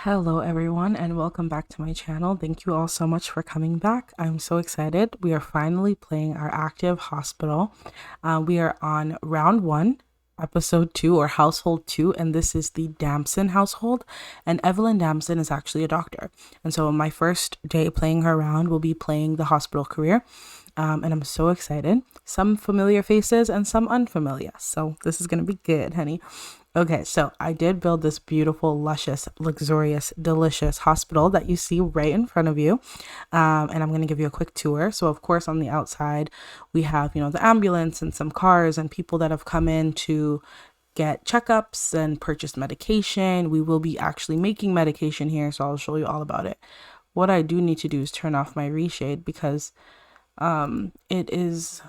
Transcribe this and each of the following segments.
Hello everyone and welcome back to my channel. Thank you all so much for coming back. I'm so excited. We are finally playing our active hospital. We are on round 1, episode 2 or household 2, and this is the Damson household, and Evelyn Damson is actually a doctor. And so my first day playing her round will be playing the hospital career. And I'm so excited. Some familiar faces and some unfamiliar. So this is going to be good, honey. Okay, so I did build this beautiful, luscious, luxurious, delicious hospital that you see right in front of you. And I'm going to give you a quick tour. So, of course, on the outside, we have, the ambulance and some cars and people that have come in to get checkups and purchase medication. We will be actually making medication here, so I'll show you all about it. What I do need to do is turn off my reshade because it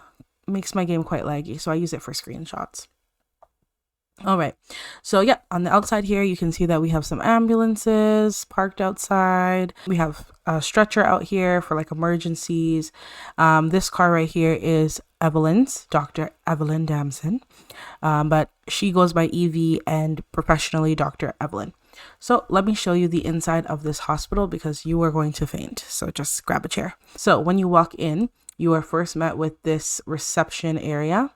makes my game quite laggy, so I use it for screenshots. All right, so yeah, on the outside here you can see that we have some ambulances parked outside. We have a stretcher out here for like emergencies. This car right here is Evelyn's, Dr. Evelyn Damson, but she goes by Evie and professionally Dr. Evelyn. So let me show you the inside of this hospital because you are going to faint, so just grab a chair. So when you walk in, you are first met with this reception area.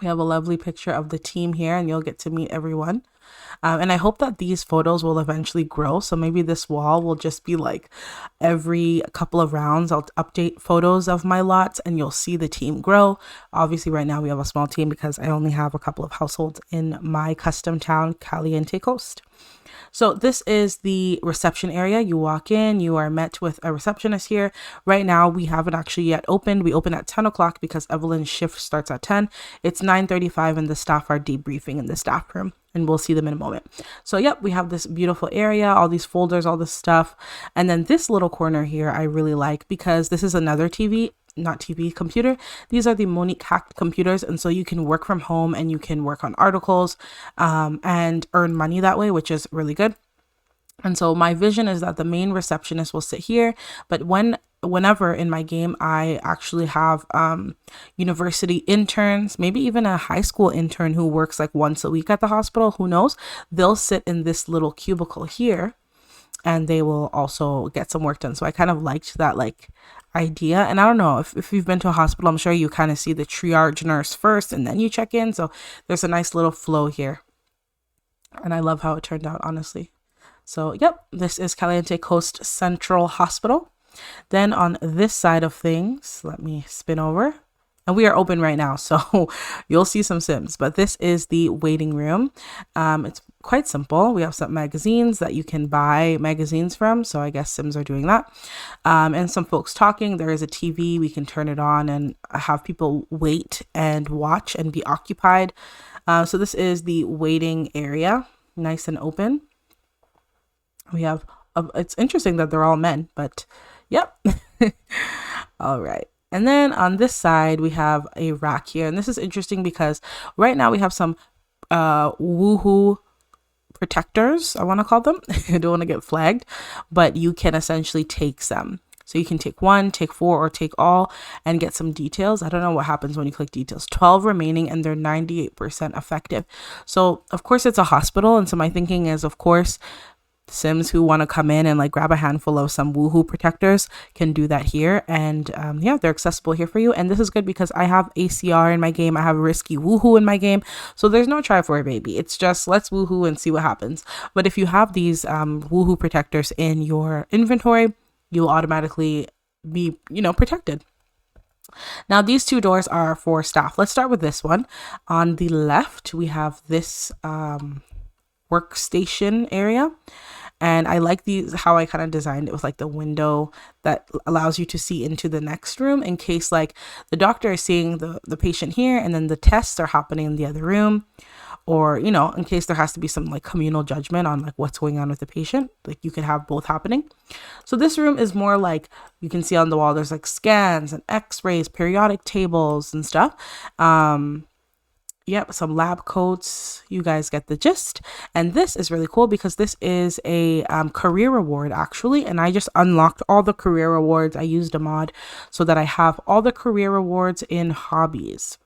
We have a lovely picture of the team here and you'll get to meet everyone. And I hope that these photos will eventually grow. So maybe this wall will just be like every couple of rounds, I'll update photos of my lots and you'll see the team grow. Obviously, right now we have a small team because I only have a couple of households in my custom town, Caliente Coast. So this is the reception area. You walk in, you are met with a receptionist here. Right now, we haven't actually yet opened. We open at 10 o'clock because Evelyn's shift starts at 10. It's 9:35 and the staff are debriefing in the staff room and we'll see them in a moment. So yep, we have this beautiful area, all these folders, all this stuff. And then this little corner here, I really like because this is another computer. These are the Monique hacked computers, and so you can work from home and you can work on articles and earn money that way, which is really good. And so my vision is that the main receptionist will sit here, but whenever in my game I actually have university interns, maybe even a high school intern who works like once a week at the hospital, who knows, they'll sit in this little cubicle here and they will also get some work done. So I kind of liked that idea. And I don't know if you've been to a hospital, I'm sure you kind of see the triage nurse first and then you check in. So there's a nice little flow here. And I love how it turned out, honestly. So yep, this is Caliente Coast Central Hospital. Then on this side of things, let me spin over. And we are open right now, so you'll see some Sims. But this is the waiting room. It's quite simple. We have some magazines that you can buy magazines from. So I guess Sims are doing that. And some folks talking. There is a TV. We can turn it on and have people wait and watch and be occupied. So this is the waiting area. Nice and open. We have, it's interesting that they're all men, but yep. All right. And then on this side, we have a rack here. And this is interesting because right now we have some woohoo protectors, I want to call them. I don't want to get flagged, but you can essentially take some. So you can take 1, take 4, or take all and get some details. I don't know what happens when you click details. 12 remaining and they're 98% effective. So of course it's a hospital. And so my thinking is, of course, Sims who want to come in and grab a handful of some woohoo protectors can do that here. And yeah, they're accessible here for you. And this is good because I have ACR in my game. I have risky woohoo in my game. So there's no try for a baby. It's just let's woohoo and see what happens. But if you have these woohoo protectors in your inventory, you'll automatically be, protected. Now, these 2 doors are for staff. Let's start with this one. On the left, we have this workstation area. And I like how I kind of designed it with the window that allows you to see into the next room in case the doctor is seeing the patient here and then the tests are happening in the other room, or, in case there has to be some communal judgment on what's going on with the patient, you could have both happening. So this room is more you can see on the wall, there's scans and x-rays, periodic tables and stuff. Yep, some lab coats. You guys get the gist. And this is really cool because this is a career reward actually. And I just unlocked all the career rewards. I used a mod so that I have all the career rewards in hobbies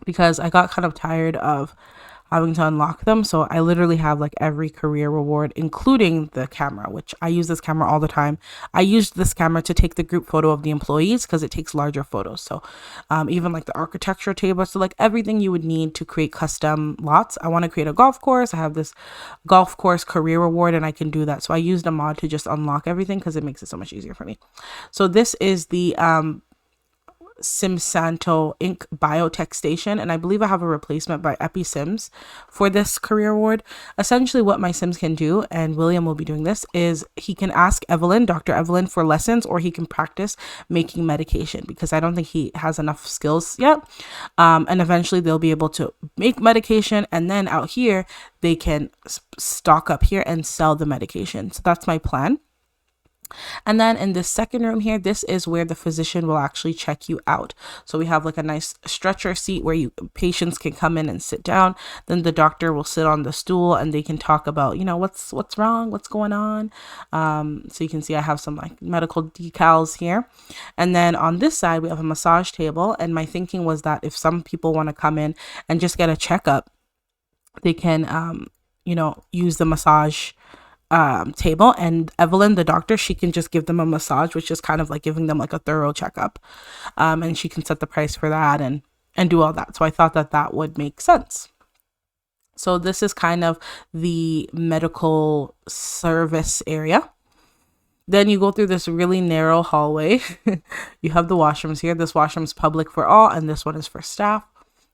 because I got kind of tired of having to unlock them. So I literally have like every career reward, including the camera, which I use this camera all the time. I used this camera to take the group photo of the employees because it takes larger photos. So even like the architecture table, so like everything you would need to create custom lots. I want to create a golf course. I have this golf course career reward and I can do that. So I used a mod to just unlock everything because it makes it so much easier for me. So this is the SimSanto Inc. Biotech Station, and I believe I have a replacement by EpiSims for this career award. Essentially what my Sims can do, and William will be doing this, is he can ask Evelyn, Dr. Evelyn, for lessons, or he can practice making medication because I don't think he has enough skills yet. And eventually they'll be able to make medication, and then out here they can stock up here and sell the medication. So that's my plan. And then in this second room here, this is where the physician will actually check you out. So we have like a nice stretcher seat where patients can come in and sit down. Then the doctor will sit on the stool and they can talk about, what's wrong, what's going on. So you can see I have some like medical decals here. And then on this side, we have a massage table. And my thinking was that if some people want to come in and just get a checkup, they can, use the massage table, and Evelyn, the doctor, she can just give them a massage, which is kind of like giving them like a thorough checkup, and she can set the price for that and do all that. So I thought that would make sense. So this is kind of the medical service area. Then you go through this really narrow hallway. You have the washrooms here. This washroom's public for all, and this one is for staff.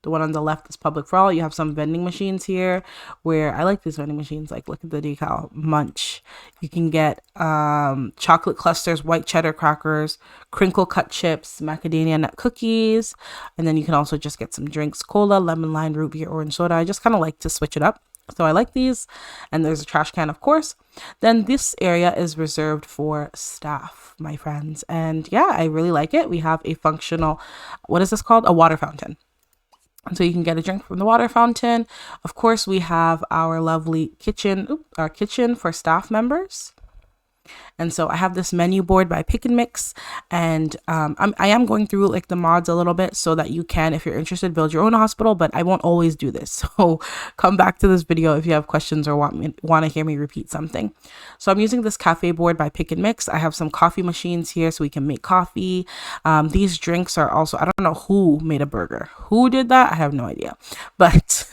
The one on the left is public for all. You have some vending machines here where I like these vending machines. Like, look at the decal, Munch. You can get chocolate clusters, white cheddar crackers, crinkle cut chips, macadamia nut cookies. And then you can also just get some drinks, cola, lemon lime, root beer, orange soda. I just kind of like to switch it up. So I like these. And there's a trash can, of course. Then this area is reserved for staff, my friends. And yeah, I really like it. We have a functional, what is this called? A water fountain. So you can get a drink from the water fountain. Of course, we have our lovely kitchen, our kitchen for staff members. And so I have this menu board by Pick and Mix, and I am going through like the mods a little bit so that you can, if you're interested, build your own hospital, but I won't always do this. So come back to this video if you have questions or want to hear me repeat something. So I'm using this cafe board by Pick and Mix. I have some coffee machines here so we can make coffee. These drinks are also, I don't know who made a burger. Who did that? I have no idea. But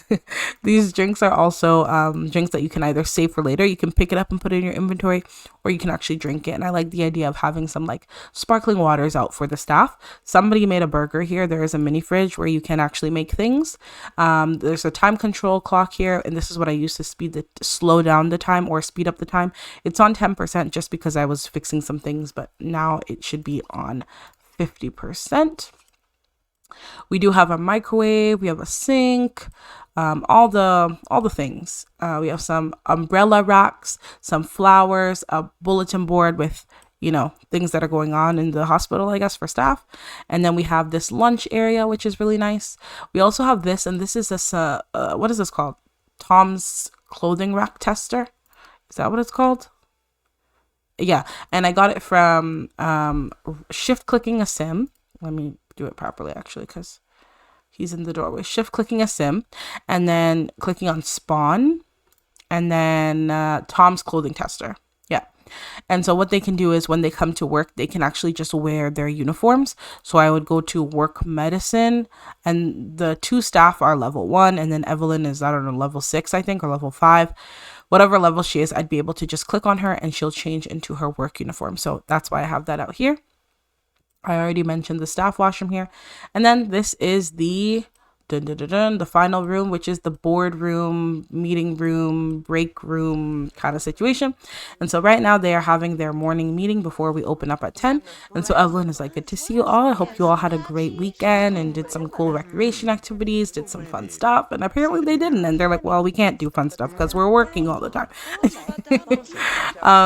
these drinks are also drinks that you can either save for later. You can pick it up and put it in your inventory, or you can actually drink it. And I like the idea of having some like sparkling waters out for the staff. Somebody made a burger here. There is a mini fridge where you can actually make things. There's a time control clock here, and this is what I use to slow down the time or speed up the time. It's on 10% just because I was fixing some things, but now it should be on 50%. We do have a microwave, we have a sink, all the things. We have some umbrella racks, some flowers, a bulletin board with, things that are going on in the hospital, I guess, for staff. And then we have this lunch area, which is really nice. We also have this, and this is what is this called? Tom's clothing rack tester. Is that what it's called? Yeah. And I got it from Shift Clicking a Sim. Let me do it properly, actually, because he's in the doorway. Shift clicking a sim, and then clicking on spawn, and then Tom's clothing tester. Yeah. And so what they can do is when they come to work, they can actually just wear their uniforms. So I would go to work medicine, and the two staff are level 1, and then Evelyn is, I don't know, level 6, I think, or level 5. Whatever level she is, I'd be able to just click on her and she'll change into her work uniform. So that's why I have that out here. I already mentioned the staff washroom here. And then this is the final room, which is the board room, meeting room, break room kind of situation. And so right now they are having their morning meeting before we open up at 10. And so Evelyn is like, good to see you all. I hope you all had a great weekend and did some cool recreation activities, did some fun stuff. And apparently they didn't. And they're like, well, we can't do fun stuff because we're working all the time.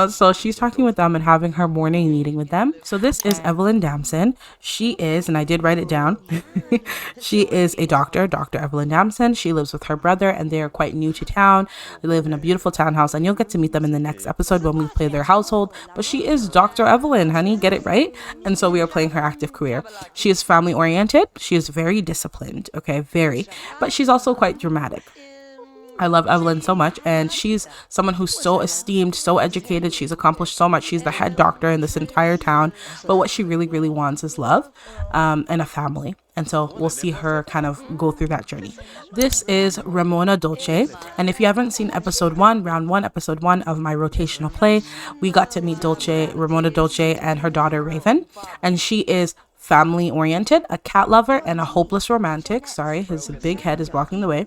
So she's talking with them and having her morning meeting with them. So this is Evelyn Damson. She is, and I did write it down, she is a doctor. Dr. Evelyn Damson. She lives with her brother and they are quite new to town. They live in a beautiful townhouse, and you'll get to meet them in the next episode when we play their household. But she is Dr. Evelyn, honey, get it right? And so we are playing her active career. She is family oriented. She is very disciplined, okay, very. But she's also quite dramatic. I love Evelyn so much, and she's someone who's so esteemed, so educated. She's accomplished so much. She's the head doctor in this entire town. But what she really, really wants is love, and a family. And so we'll see her kind of go through that journey. This is Ramona Dolce. And if you haven't seen episode 1, round 1, episode 1 of my rotational play, we got to meet Ramona Dolce, and her daughter Raven. And she is family oriented, a cat lover, and a hopeless romantic. Sorry, his big head is blocking the way.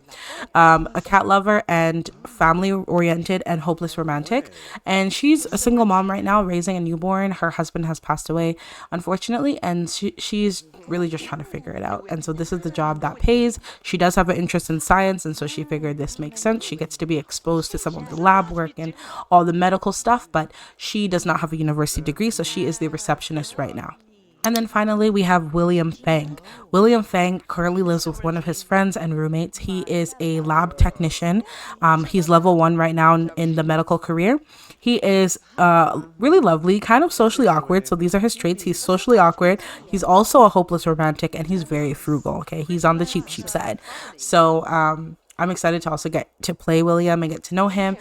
A cat lover and family oriented and hopeless romantic. And she's a single mom right now, raising a newborn. Her husband has passed away, unfortunately, and she's really just trying to figure it out. And so this is the job that pays. She does have an interest in science, and so she figured this makes sense. She gets to be exposed to some of the lab work and all the medical stuff, but she does not have a university degree, so she is the receptionist right now. And then finally, we have William Fang. William Fang currently lives with one of his friends and roommates. He is a lab technician. He's level 1 right now in the medical career. He is really lovely, kind of socially awkward. So these are his traits. He's socially awkward. He's also a hopeless romantic, and he's very frugal. Okay, he's on the cheap side. So I'm excited to also get to play William and get to know him.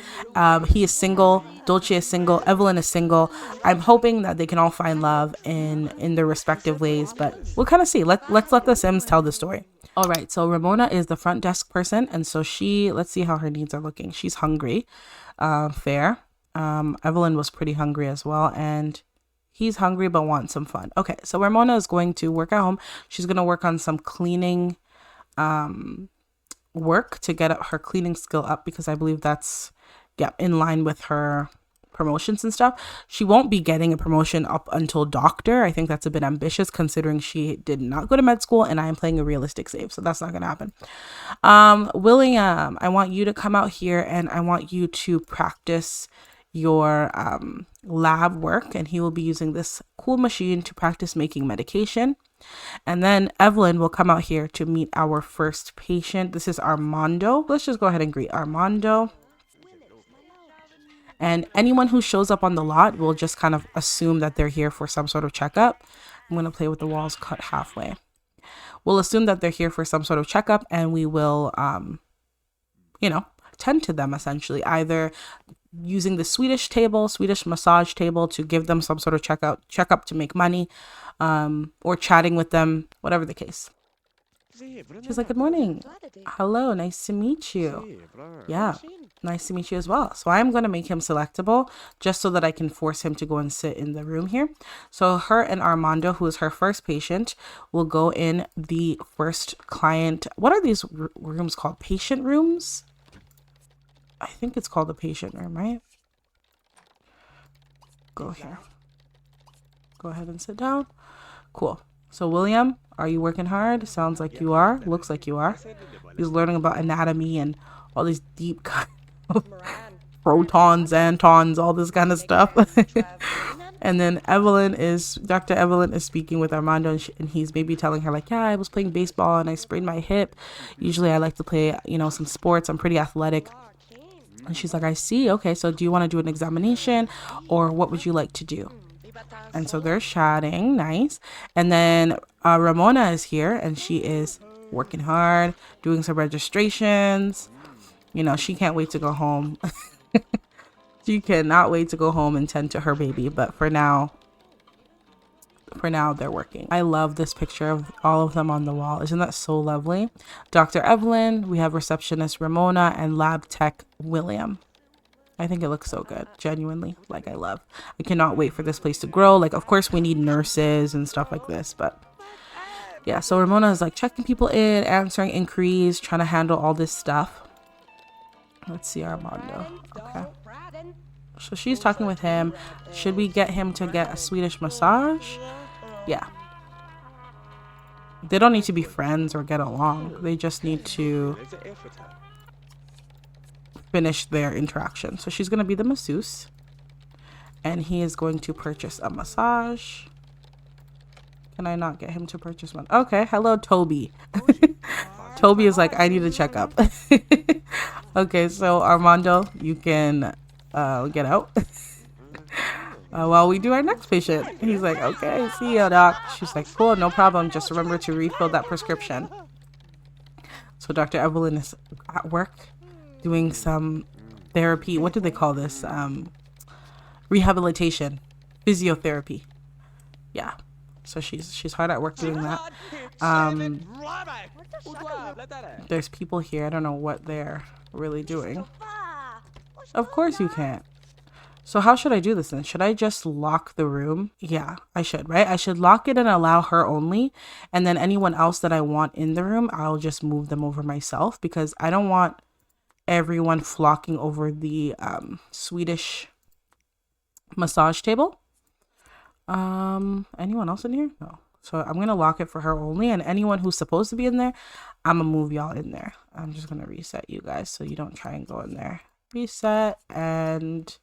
He is single. Dolce is single. Evelyn is single. I'm hoping that they can all find love in their respective ways, but we'll kind of see. Let's let the Sims tell the story. All right, so Ramona is the front desk person, and so let's see how her needs are looking. She's hungry. Fair. Evelyn was pretty hungry as well, and he's hungry but wants some fun. Okay, so Ramona is going to work at home. She's going to work on some cleaning work to get her cleaning skill up, because I believe that's in line with her promotions and stuff. She won't be getting a promotion up until doctor. I think that's a bit ambitious considering she did not go to med school, and I am playing a realistic save, so that's not gonna happen. William, I want you to come out here and I want you to practice your lab work, and he will be using this cool machine to practice making medication. And then Evelyn will come out here to meet our first patient. This is Armando. Let's just go ahead and greet Armando. And anyone who shows up on the lot will just kind of assume that they're here for some sort of checkup. I'm going to play with the walls cut halfway. We'll assume that they're here for some sort of checkup, and we will, tend to them essentially, either using the Swedish massage table to give them some sort of checkup to make money, or chatting with them, whatever the case. She's like, good morning. Hello, nice to meet you. Yeah, nice to meet you as well. So I'm going to make him selectable just so that I can force him to go and sit in the room here. So her and Armando, who is her first patient, will go in the first client. What are these rooms called? Patient rooms? I think it's called the patient room, right? Go here. Go ahead and sit down. Cool. So William, are you working hard? Sounds like you are. Looks like you are. He's learning about anatomy and all these deep kind of protons, antons, all this kind of stuff. And then Dr. Evelyn is speaking with Armando, and he's maybe telling her like, yeah, I was playing baseball and I sprained my hip. Usually I like to play, some sports. I'm pretty athletic. And she's like, I see. Okay, so do you want to do an examination, or what would you like to do? And so they're chatting. Nice. And then Ramona is here, and she is working hard, doing some registrations. She can't wait to go home. She cannot wait to go home and tend to her baby. But for now, they're working. I love this picture of all of them on the wall. Isn't that so lovely? Dr. Evelyn, we have receptionist Ramona, and lab tech William. I think it looks so good. Genuinely, I cannot wait for this place to grow. Of course we need nurses and stuff like this, but yeah. So Ramona is checking people in, answering inquiries, trying to handle all this stuff. Let's see Armando. Okay. So she's talking with him. Should we get him to get a Swedish massage? Yeah. They don't need to be friends or get along. They just need to finish their interaction. So she's going to be the masseuse, and he is going to purchase a massage. Can I not get him to purchase one? Okay. Hello, Toby. Toby is like, I need a checkup. Okay. So Armando, you can get out while we do our next patient. He's like, okay, see ya, doc. She's like, cool, no problem. Just remember to refill that prescription. So Dr. Evelyn is at work doing some therapy. What do they call this? Rehabilitation, physiotherapy. Yeah. So she's hard at work doing that. There's people here. I don't know what they're really doing. Of course you can't. So how should I do this then? Should I just lock the room? Yeah, I should, right? I should lock it and allow her only. And then anyone else that I want in the room, I'll just move them over myself, because I don't want everyone flocking over the Swedish massage table. Anyone else in here? No. So I'm going to lock it for her only. And anyone who's supposed to be in there, I'm going to move y'all in there. I'm just going to reset you guys so you don't try and go in there. Reset and...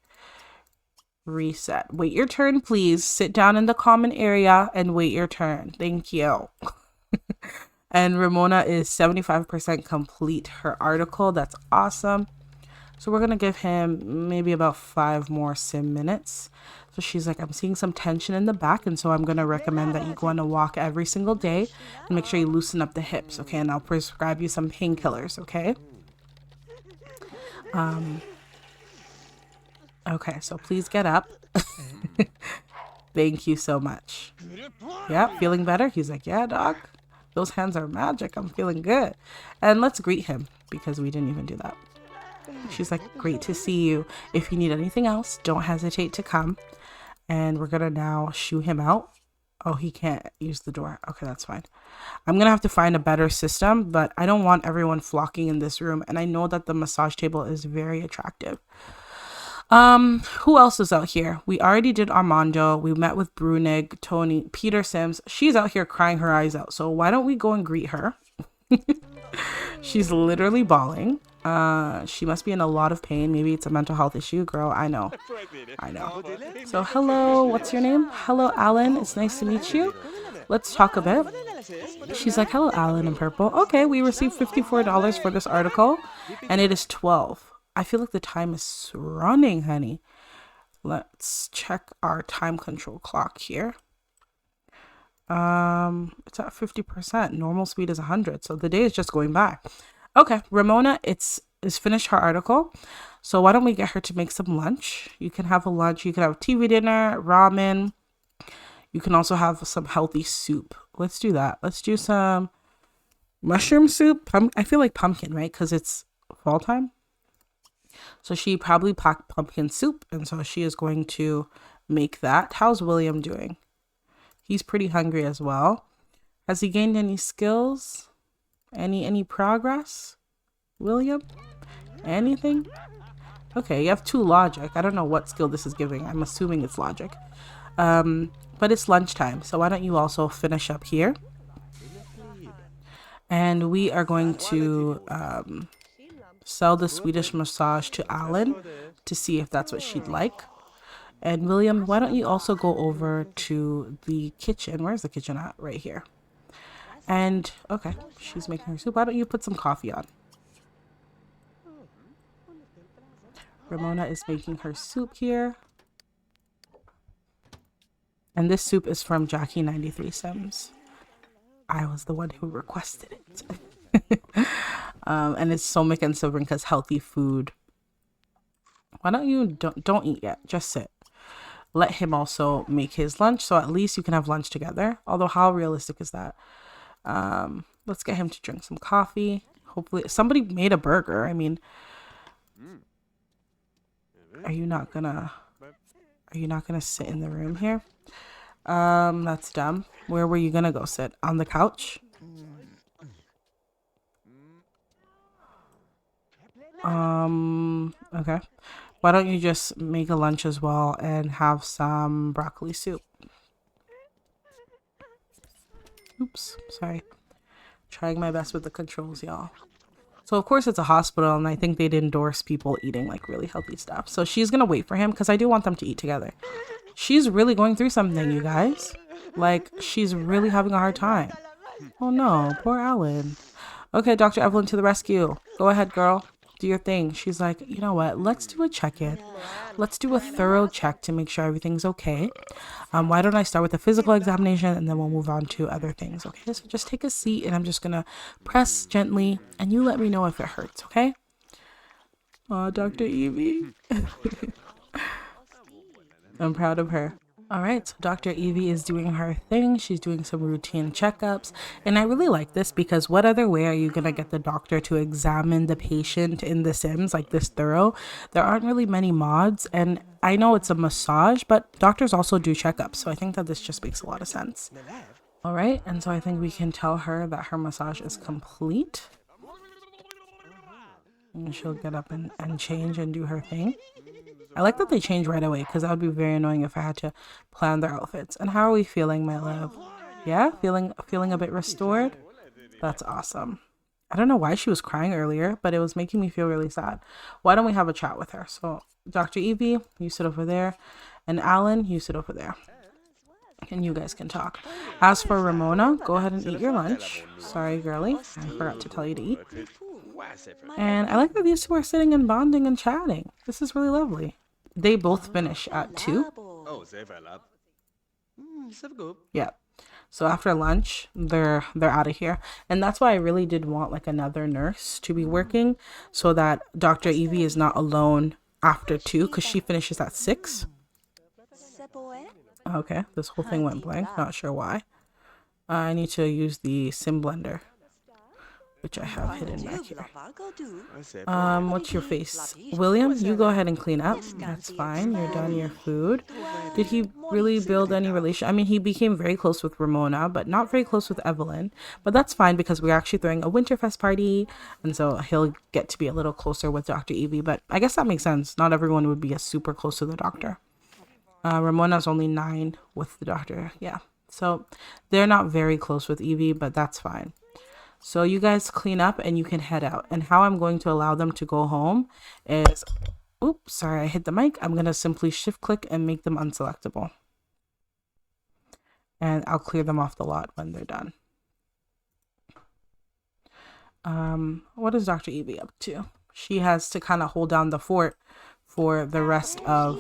reset. Wait your turn, please. Sit down in the common area and wait your turn. Thank you. And Ramona is 75% complete her article. That's awesome. So we're going to give him maybe about 5 more sim minutes. So she's like, I'm seeing some tension in the back, and so I'm going to recommend that you go on a walk every single day and make sure you loosen up the hips, okay? And I'll prescribe you some painkillers, okay? Okay, so please get up. Thank you so much. Yeah, feeling better? He's like, yeah, doc. Those hands are magic. I'm feeling good. And let's greet him, because we didn't even do that. She's like, great to see you. If you need anything else, don't hesitate to come. And we're going to now shoo him out. Oh, he can't use the door. Okay, that's fine. I'm going to have to find a better system, but I don't want everyone flocking in this room. And I know that the massage table is very attractive. Who else is out here? We already did Armando. We met with Brunig, Tony, Peter Sims. She's out here crying her eyes out. So why don't we go and greet her? She's literally bawling. She must be in a lot of pain. Maybe it's a mental health issue. Girl, I know. So hello, what's your name? Hello, Alan. It's nice to meet you. Let's talk a bit. She's like, hello, Alan in purple. Okay, we received $54 for this article, and it is 12. I feel like the time is running, honey. Let's check our time control clock here. It's at 50%. Normal speed is 100. So the day is just going by. Okay, Ramona, is finished her article. So why don't we get her to make some lunch? You can have a lunch. You can have TV dinner, ramen. You can also have some healthy soup. Let's do that. Let's do some mushroom soup. I feel like pumpkin, right? Because it's fall time. So she probably packed pumpkin soup, and so she is going to make that. How's William doing? He's pretty hungry as well. Has he gained any skills? Any progress? William? Anything? Okay, you have 2 logic. I don't know what skill this is giving. I'm assuming it's logic. But it's lunchtime, so why don't you also finish up here? And we are going to sell the Swedish massage to Alan to see if that's what she'd like. And William, why don't you also go over to the kitchen? Where's the kitchen at? Right here. And okay, she's making her soup. Why don't you put some coffee on? Ramona is making her soup here. And this soup is from Jackie 93 Sims. I was the one who requested it. And it's Somic and Silvrinka's healthy food. Why don't you don't eat yet? Just sit. Let him also make his lunch, so at least you can have lunch together. Although how realistic is that? Let's get him to drink some coffee. Hopefully somebody made a burger. I mean, are you not gonna sit in the room here? That's dumb. Where were you gonna go sit? On the couch? Okay. Why don't you just make a lunch as well and have some broccoli soup? Oops, sorry. Trying my best with the controls, y'all. So of course it's a hospital, and I think they'd endorse people eating like really healthy stuff. So she's gonna wait for him because I do want them to eat together. She's really going through something, you guys. Like, she's really having a hard time. Oh no, poor Alan. Okay, Dr. Evelyn to the rescue. Go ahead, girl. Do your thing. She's like, you know what? Let's do a check-in. Let's do a thorough check to make sure everything's okay. Why don't I start with a physical examination, and then we'll move on to other things. Okay, so just take a seat, and I'm just gonna press gently, and you let me know if it hurts, okay? Aw, Dr. Evie. I'm proud of her. All right, so Dr. Evie is doing her thing. She's doing some routine checkups. And I really like this because what other way are you going to get the doctor to examine the patient in The Sims like this thorough? There aren't really many mods. And I know it's a massage, but doctors also do checkups. So I think that this just makes a lot of sense. All right, and so I think we can tell her that her massage is complete. And she'll get up and change and do her thing. I like that they change right away because that would be very annoying if I had to plan their outfits. And how are we feeling, my love? Yeah, feeling a bit restored? That's awesome. I don't know why she was crying earlier, but it was making me feel really sad. Why don't we have a chat with her? So, Dr. Evie, you sit over there. And Alan, you sit over there. And you guys can talk. As for Ramona, go ahead and eat your lunch. Sorry, girly. I forgot to tell you to eat. And I like that these two are sitting and bonding and chatting. This is really lovely. They both finish at 2. Yeah. So after lunch, they're out of here. And that's why I really did want like another nurse to be working so that Dr. Evie is not alone after 2 because she finishes at 6. Okay, this whole thing went blank. Not sure why. I need to use the sim blender, which I have hidden back here. What's your face? William, you go ahead and clean up. That's fine. You're done your food. Did he really build any relation? I mean, he became very close with Ramona, but not very close with Evelyn. But that's fine because we're actually throwing a Winterfest party. And so he'll get to be a little closer with Dr. Evie. But I guess that makes sense. Not everyone would be as super close to the doctor. Ramona's only 9 with the doctor. Yeah. So they're not very close with Evie, but that's fine. So you guys clean up and you can head out. And how I'm going to allow them to go home is, oops, sorry, I hit the mic. I'm going to simply shift click and make them unselectable. And I'll clear them off the lot when they're done. What is Dr. Evie up to? She has to kind of hold down the fort for the rest of,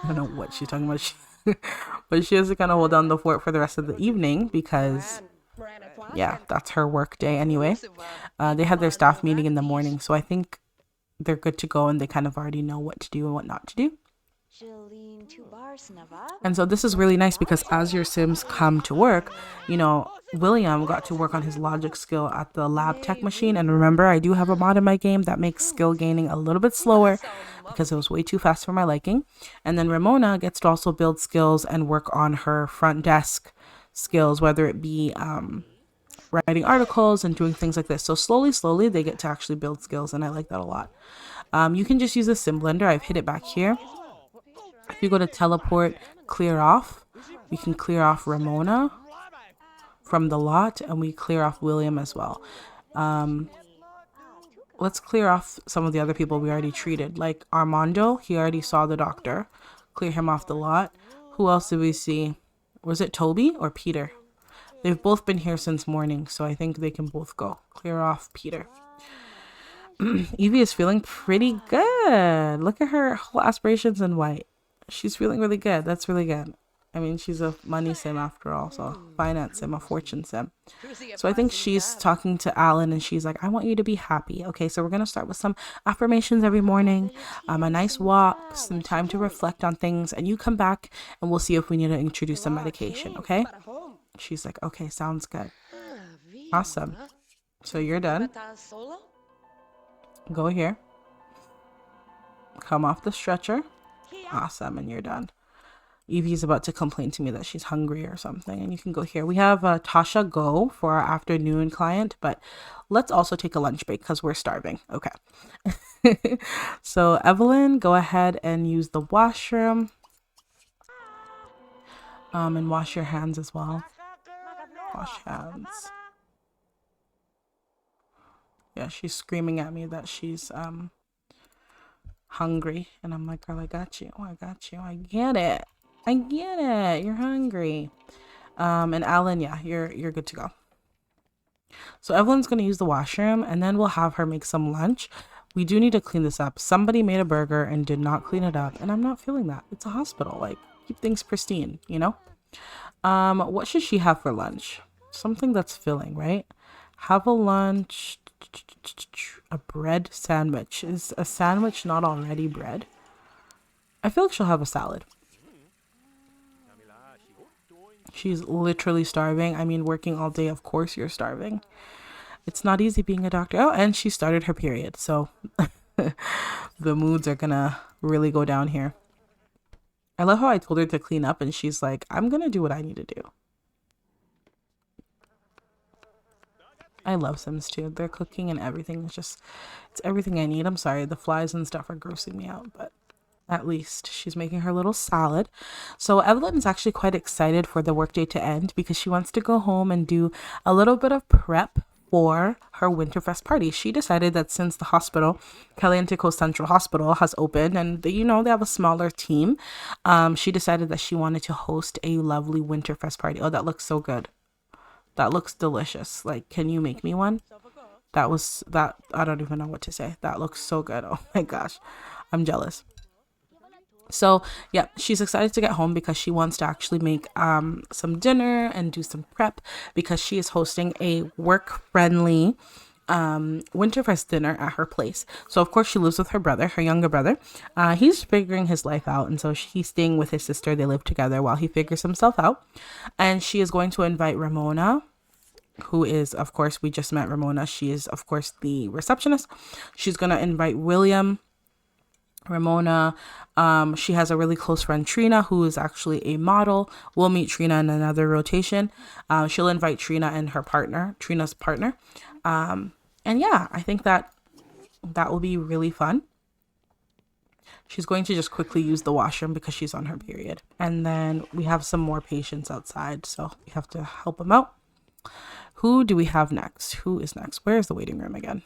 I don't know what she's talking about, but she has to kind of hold down the fort for the rest of the evening because, yeah, that's her work day anyway. They had their staff meeting in the morning, so I think they're good to go and they kind of already know what to do and what not to do. And so this is really nice because as your Sims come to work, you know, William got to work on his logic skill at the lab tech machine. And remember, I do have a mod in my game that makes skill gaining a little bit slower because it was way too fast for my liking. And then Ramona gets to also build skills and work on her front desk skills, whether it be writing articles and doing things like this. So slowly, they get to actually build skills. And I like that a lot. You can just use a sim blender. I've hid it back here. If you go to teleport, clear off, we can clear off Ramona from the lot and we clear off William as well. Let's clear off some of the other people we already treated. Like Armando, he already saw the doctor. Clear him off the lot. Who else did we see? Was it Toby or Peter? They've both been here since morning, so I think they can both go. Clear off Peter. Evie is feeling pretty good. Look at her whole aspirations in white. She's feeling really good. That's really good. I mean, she's a money sim after all, so finance sim, a fortune sim. So I think she's talking to Alan and she's like, I want you to be happy. Okay, so we're going to start with some affirmations every morning, a nice walk, some time to reflect on things, and you come back and we'll see if we need to introduce some medication, okay? She's like, okay, sounds good. Awesome. So you're done. Go here. Come off the stretcher. Awesome, and you're done. Evie's about to complain to me that she's hungry or something, and you can go here. We have Tasha go for our afternoon client, but let's also take a lunch break because we're starving. Okay. So Evelyn, go ahead and use the washroom. And wash your hands as well. Wash hands. Yeah, she's screaming at me that she's hungry, and I'm like, girl, I got you. I get it. You're hungry. And Alan, yeah, you're good to go. So Evelyn's gonna use the washroom and then we'll have her make some lunch. We do need to clean this up. Somebody made a burger and did not clean it up, and I'm not feeling that. It's a hospital. Like, keep things pristine, you know? What should she have for lunch? Something that's filling, right? Have a lunch. A bread sandwich. Is a sandwich not already bread? I feel like she'll have a salad. She's literally starving. I mean, working all day, of course you're starving. It's not easy being a doctor. Oh, and she started her period, so the moods are gonna really go down here. I love how I told her to clean up and she's like, I'm gonna do what I need to do. I love Sims 2. Their cooking and everything is just, it's everything I need. I'm sorry, the flies and stuff are grossing me out, but at least she's making her little salad. So Evelyn's actually quite excited for the workday to end because she wants to go home and do a little bit of prep for her Winterfest party. She decided that since the hospital, Caliente Coast Central Hospital, has opened and they, they have a smaller team, she decided that she wanted to host a lovely Winterfest party. Oh, that looks so good. That looks delicious. Like, can you make me one? I don't even know what to say. That looks so good. Oh my gosh, I'm jealous. So yeah, she's excited to get home because she wants to actually make some dinner and do some prep because she is hosting a work-friendly Winterfest dinner at her place. So of course she lives with her brother, her younger brother. He's figuring his life out, and so he's staying with his sister. They live together while he figures himself out. And she is going to invite Ramona, who is, of course, we just met Ramona. She is, of course, the receptionist. She's going to invite William, Ramona. She has a really close friend, Trina, who is actually a model. We'll meet Trina in another rotation. She'll invite Trina and her partner, Trina's partner. And yeah, I think that will be really fun. She's going to just quickly use the washroom because she's on her period. And then we have some more patients outside, so we have to help them out. Who do we have next? Who is next? Where is the waiting room again?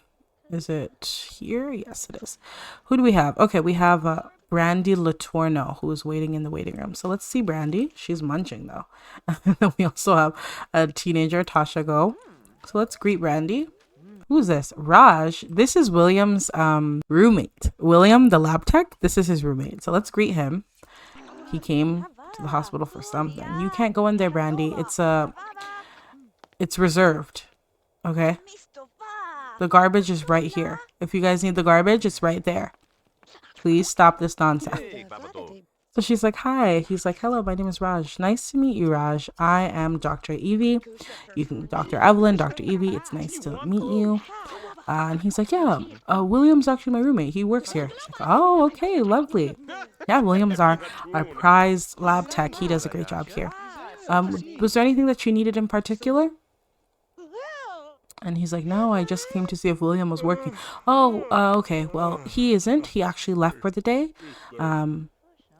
Is it here? Yes, it is. Who do we have? Okay, we have Brandy Latorno, who is waiting in the waiting room. So let's see Brandy. She's munching, though. And then we also have a teenager, Tasha Go. So let's greet Brandy. Who's this? Raj. This is William's roommate. William, the lab tech. This is his roommate. So let's greet him. He came to the hospital for something. You can't go in there, Brandy. It's reserved. Okay? The garbage is right here. If you guys need the garbage, it's right there. Please stop this nonsense. So she's like, hi. He's like, hello, my name is Raj. Nice to meet you, Raj. I am Dr. Evie. You can Dr. Evelyn, Dr. Evie. It's nice to meet you. And he's like, yeah, William's actually my roommate. He works here. She's like, oh, okay, lovely. Yeah, William's our prized lab tech. He does a great job here. Was there anything that you needed in particular? And he's like, no, I just came to see if William was working. Oh, okay. Well, he isn't. He actually left for the day.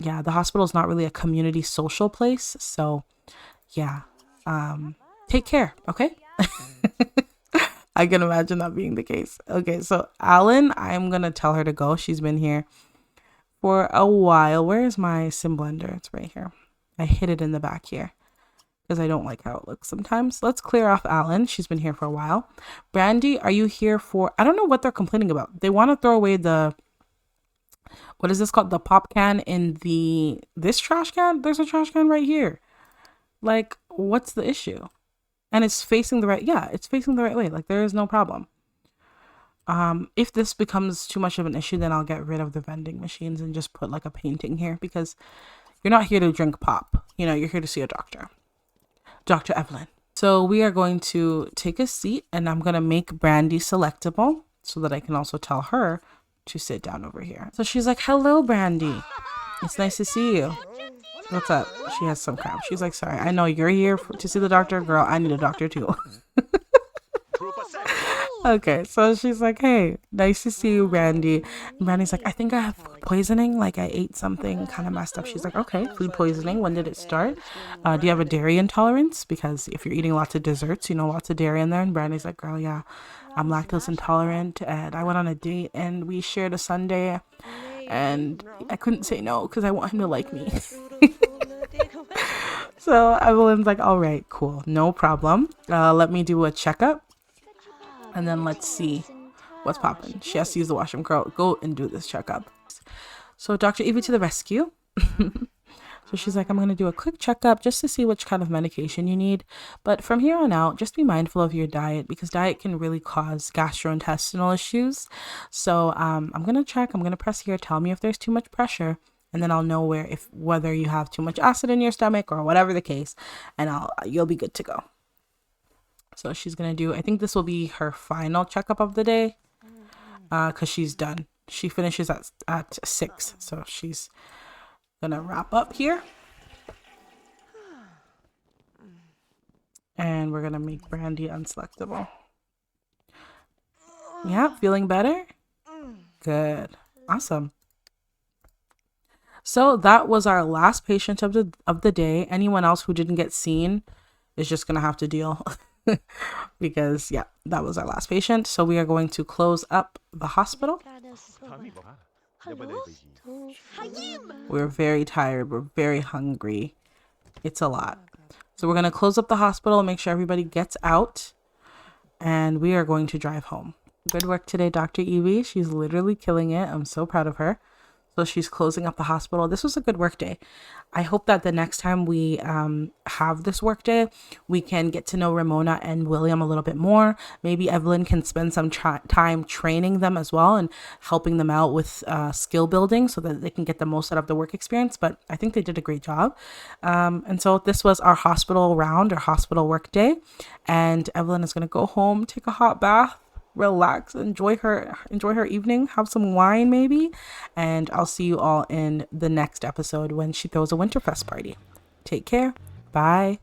Yeah, the hospital is not really a community social place. So, yeah. Take care, okay? I can imagine that being the case. Okay, so Alan, I'm going to tell her to go. She's been here for a while. Where is my sim blender? It's right here. I hid it in the back here because I don't like how it looks sometimes. Let's clear off Alan. She's been here for a while. Brandy, are you here for... I don't know what they're complaining about. They want to throw away the... What is this called? The pop can in this trash can? There's a trash can right here. Like, what's the issue? And it's facing the right... Yeah, it's facing the right way. Like, there is no problem. If this becomes too much of an issue, then I'll get rid of the vending machines and just put like a painting here because you're not here to drink pop. You know, you're here to see a doctor. Dr. Evelyn. So we are going to take a seat and I'm going to make Brandy selectable so that I can also tell her to sit down over here. So she's like, hello, Brandy. It's nice to see you. What's up? She has some cramp. She's like, sorry, I know you're here to see the doctor. Girl, I need a doctor too. Okay, so she's like, hey, nice to see you, Brandy. And Brandy's like, I think I have food poisoning. Like, I ate something kind of messed up. She's like, okay, food poisoning. When did it start? Do you have a dairy intolerance? Because if you're eating lots of desserts, lots of dairy in there. And Brandy's like, girl, yeah, I'm lactose intolerant. And I went on a date and we shared a sundae. And I couldn't say no because I want him to like me. So Evelyn's like, all right, cool. No problem. Let me do a checkup. And then let's see what's popping. She has to use the washroom. Girl, go and do this checkup. So Dr. Evie to the rescue. So she's like, I'm going to do a quick checkup just to see which kind of medication you need. But from here on out, just be mindful of your diet because diet can really cause gastrointestinal issues. So I'm going to check, I'm going to press here, tell me if there's too much pressure. And then I'll know whether you have too much acid in your stomach or whatever the case. And you'll be good to go. So she's going to do, I think this will be her final checkup of the day because she's done. She finishes at 6. So she's gonna wrap up here and we're gonna make Brandy unselectable. Yeah, feeling better? Good. Awesome. So that was our last patient of the day. Anyone else who didn't get seen is just gonna have to deal because yeah, that was our last patient. So we are going to close up the hospital. We're very tired. We're very hungry. It's a lot. So we're going to close up the hospital, make sure everybody gets out, and we are going to drive home. Good work today, Dr. Evie. She's literally killing it. I'm so proud of her. So she's closing up the hospital. This was a good work day. I hope that the next time we have this work day, we can get to know Ramona and William a little bit more. Maybe Evelyn can spend some time training them as well and helping them out with skill building so that they can get the most out of the work experience. But I think they did a great job. And so this was our hospital round or hospital work day. And Evelyn is going to go home, take a hot bath, relax, enjoy her evening, have some wine maybe, and I'll see you all in the next episode when she throws a Winterfest party. Take care. Bye.